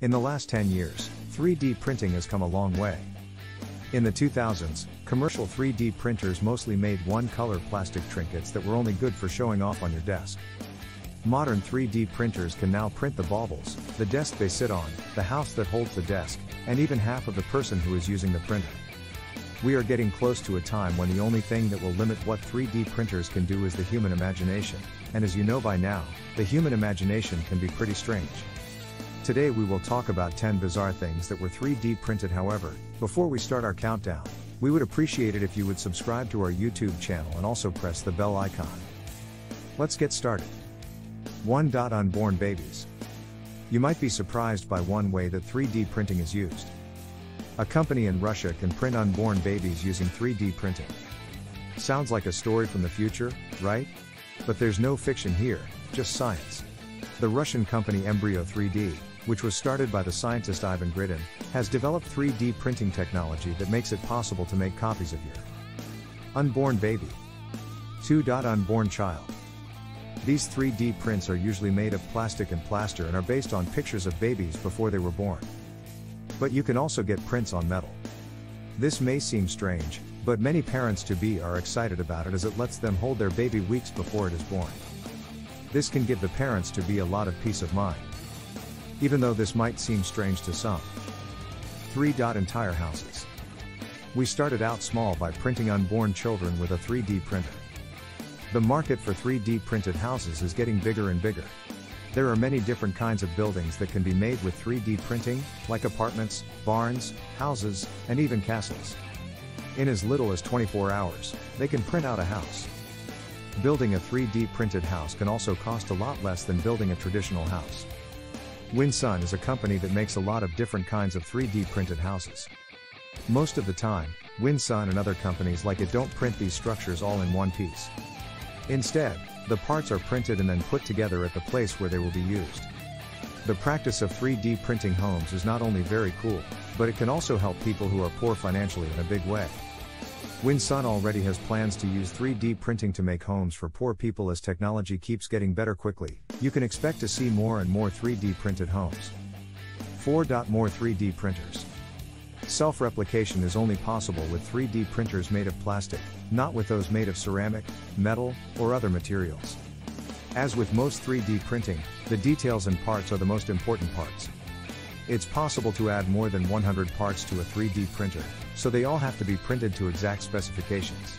In the last 10 years, 3D printing has come a long way. In the 2000s, commercial 3D printers mostly made one-color plastic trinkets that were only good for showing off on your desk. Modern 3D printers can now print the baubles, the desk they sit on, the house that holds the desk, and even half of the person who is using the printer. We are getting close to a time when the only thing that will limit what 3D printers can do is the human imagination, and as you know by now, the human imagination can be pretty strange. Today we will talk about 10 bizarre things that were 3D printed. However, before we start our countdown, we would appreciate it if you would subscribe to our YouTube channel and also press the bell icon. Let's get started. 1. Unborn babies. You might be surprised by one way that 3D printing is used. A company in Russia can print unborn babies using 3D printing. Sounds like a story from the future, right? But there's no fiction here, just science. The Russian company Embryo 3D, which was started by the scientist Ivan Gridin, has developed 3D printing technology that makes it possible to make copies of your unborn baby. 2. Unborn child. These 3D prints are usually made of plastic and plaster and are based on pictures of babies before they were born. But you can also get prints on metal. This may seem strange, but many parents-to-be are excited about it as it lets them hold their baby weeks before it is born. This can give the parents-to-be a lot of peace of mind. Even though this might seem strange to some. 3. Entire houses. We started out small by printing unborn children with a 3D printer. The market for 3D printed houses is getting bigger and bigger. There are many different kinds of buildings that can be made with 3D printing, like apartments, barns, houses, and even castles. In as little as 24 hours, they can print out a house. Building a 3D printed house can also cost a lot less than building a traditional house. Winsun is a company that makes a lot of different kinds of 3D printed houses. Most of the time, Winsun and other companies like it don't print these structures all in one piece. Instead, the parts are printed and then put together at the place where they will be used. The practice of 3D printing homes is not only very cool, but it can also help people who are poor financially in a big way. Winsun already has plans to use 3D printing to make homes for poor people. As technology keeps getting better quickly, you can expect to see more and more 3D printed homes. 4. More 3D printers. Self-replication is only possible with 3D printers made of plastic, not with those made of ceramic, metal, or other materials. As with most 3D printing, the details and parts are the most important parts. It's possible to add more than 100 parts to a 3D printer, so they all have to be printed to exact specifications.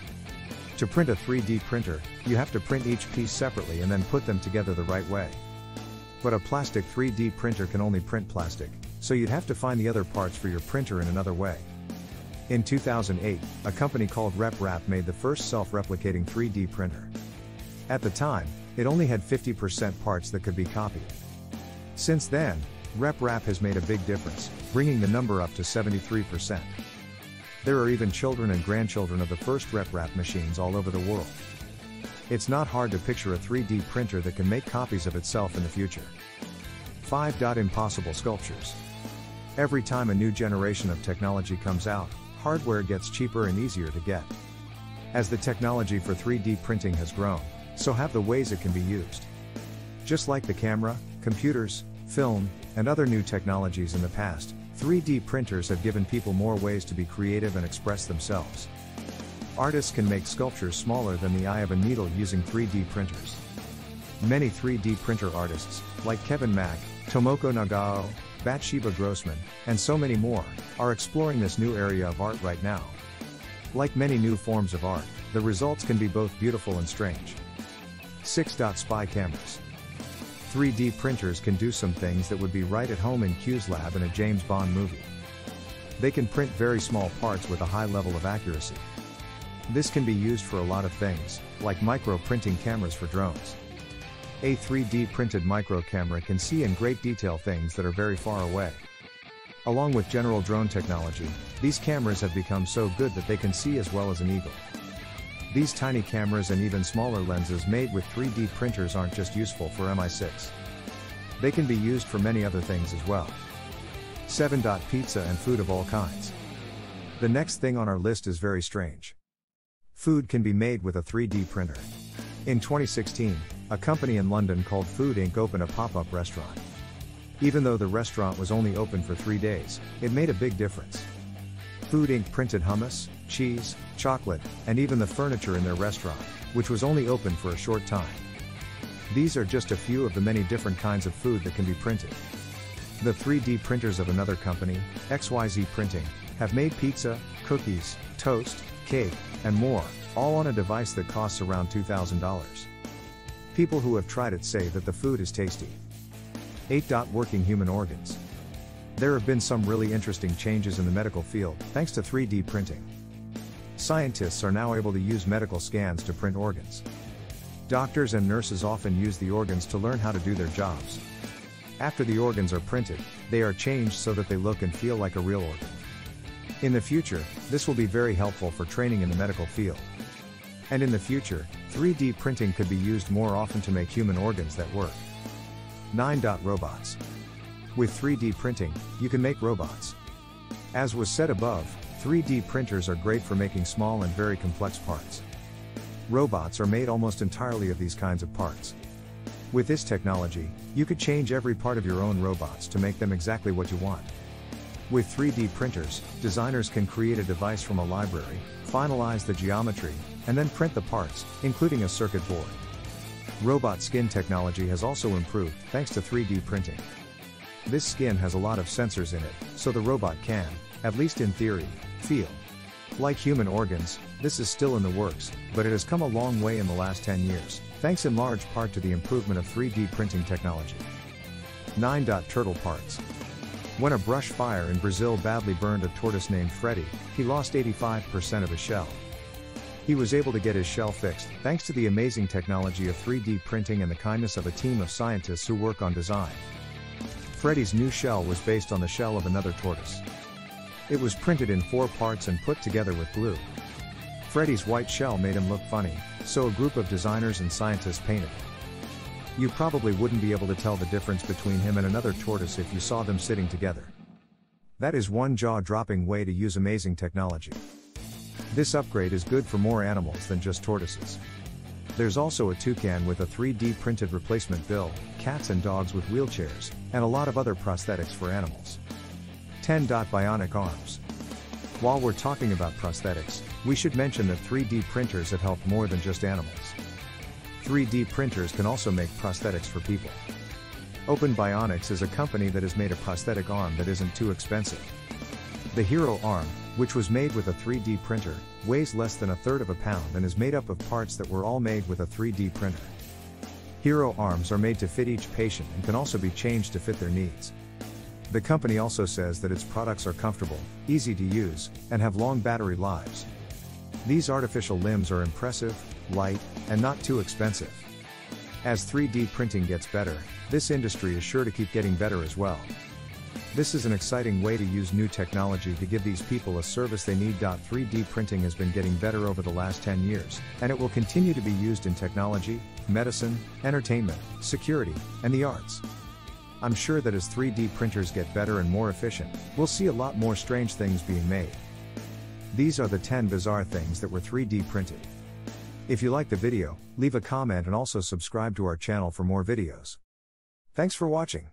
To print a 3D printer, you have to print each piece separately and then put them together the right way. But a plastic 3D printer can only print plastic, so you'd have to find the other parts for your printer in another way. In 2008, a company called RepRap made the first self-replicating 3D printer. At the time, it only had 50% parts that could be copied. Since then, RepRap has made a big difference, bringing the number up to 73%. There are even children and grandchildren of the first RepRap machines all over the world. It's not hard to picture a 3D printer that can make copies of itself in the future. 5. Impossible sculptures. Every time a new generation of technology comes out, hardware gets cheaper and easier to get. As the technology for 3D printing has grown, so have the ways it can be used. Just like the camera, computers, film, and other new technologies in the past, 3D printers have given people more ways to be creative and express themselves. Artists can make sculptures smaller than the eye of a needle using 3D printers. Many 3D printer artists, like Kevin Mack, Tomoko Nagao, Bathsheba Grossman, and so many more, are exploring this new area of art right now. Like many new forms of art, the results can be both beautiful and strange. 6. Spy cameras. 3D printers can do some things that would be right at home in Q's lab in a James Bond movie. They can print very small parts with a high level of accuracy. This can be used for a lot of things, like micro-printing cameras for drones. A 3D printed micro camera can see in great detail things that are very far away. Along with general drone technology, these cameras have become so good that they can see as well as an eagle. These tiny cameras and even smaller lenses made with 3D printers aren't just useful for MI6. They can be used for many other things as well. 7. Pizza and food of all kinds. The next thing on our list is very strange. Food can be made with a 3D printer. In 2016, a company in London called Food Inc. opened a pop-up restaurant. Even though the restaurant was only open for 3 days, it made a big difference. Food Inc. printed hummus, cheese, chocolate, and even the furniture in their restaurant, which was only open for a short time. These are just a few of the many different kinds of food that can be printed. The 3D printers of another company, XYZ Printing, have made pizza, cookies, toast, cake, and more, all on a device that costs around $2,000. People who have tried it say that the food is tasty. 8. Working human organs. There have been some really interesting changes in the medical field, thanks to 3D printing. Scientists are now able to use medical scans to print organs. Doctors and nurses often use the organs to learn how to do their jobs. After the organs are printed, they are changed so that they look and feel like a real organ. In the future, this will be very helpful for training in the medical field. And in the future, 3D printing could be used more often to make human organs that work. 9. Robots. With 3D printing, you can make robots. As was said above, 3D printers are great for making small and very complex parts. Robots are made almost entirely of these kinds of parts. With this technology, you could change every part of your own robots to make them exactly what you want. With 3D printers, designers can create a device from a library, finalize the geometry, and then print the parts, including a circuit board. Robot skin technology has also improved thanks to 3D printing. This skin has a lot of sensors in it, so the robot can, at least in theory, feel. Like human organs, this is still in the works, but it has come a long way in the last 10 years, thanks in large part to the improvement of 3D printing technology. 9. Turtle parts. When a brush fire in Brazil badly burned a tortoise named Freddy, he lost 85% of his shell. He was able to get his shell fixed, thanks to the amazing technology of 3D printing and the kindness of a team of scientists who work on design. Freddy's new shell was based on the shell of another tortoise. It was printed in 4 parts and put together with glue. Freddy's white shell made him look funny, so a group of designers and scientists painted it. You probably wouldn't be able to tell the difference between him and another tortoise if you saw them sitting together. That is one jaw-dropping way to use amazing technology. This upgrade is good for more animals than just tortoises. There's also a toucan with a 3D printed replacement bill, cats and dogs with wheelchairs, and a lot of other prosthetics for animals. 10. Bionic arms. While we're talking about prosthetics, we should mention that 3D printers have helped more than just animals. 3D printers can also make prosthetics for people. Open Bionics is a company that has made a prosthetic arm that isn't too expensive. The Hero arm, which was made with a 3D printer, weighs less than 1/3 of a pound and is made up of parts that were all made with a 3D printer. Hero arms are made to fit each patient and can also be changed to fit their needs. The company also says that its products are comfortable, easy to use, and have long battery lives. These artificial limbs are impressive, light, and not too expensive. As 3D printing gets better, this industry is sure to keep getting better as well. This is an exciting way to use new technology to give these people a service they need. 3D printing has been getting better over the last 10 years, and it will continue to be used in technology, medicine, entertainment, security, and the arts. I'm sure that as 3D printers get better and more efficient, we'll see a lot more strange things being made. These are the 10 bizarre things that were 3D printed. If you like the video, leave a comment and also subscribe to our channel for more videos. Thanks for watching.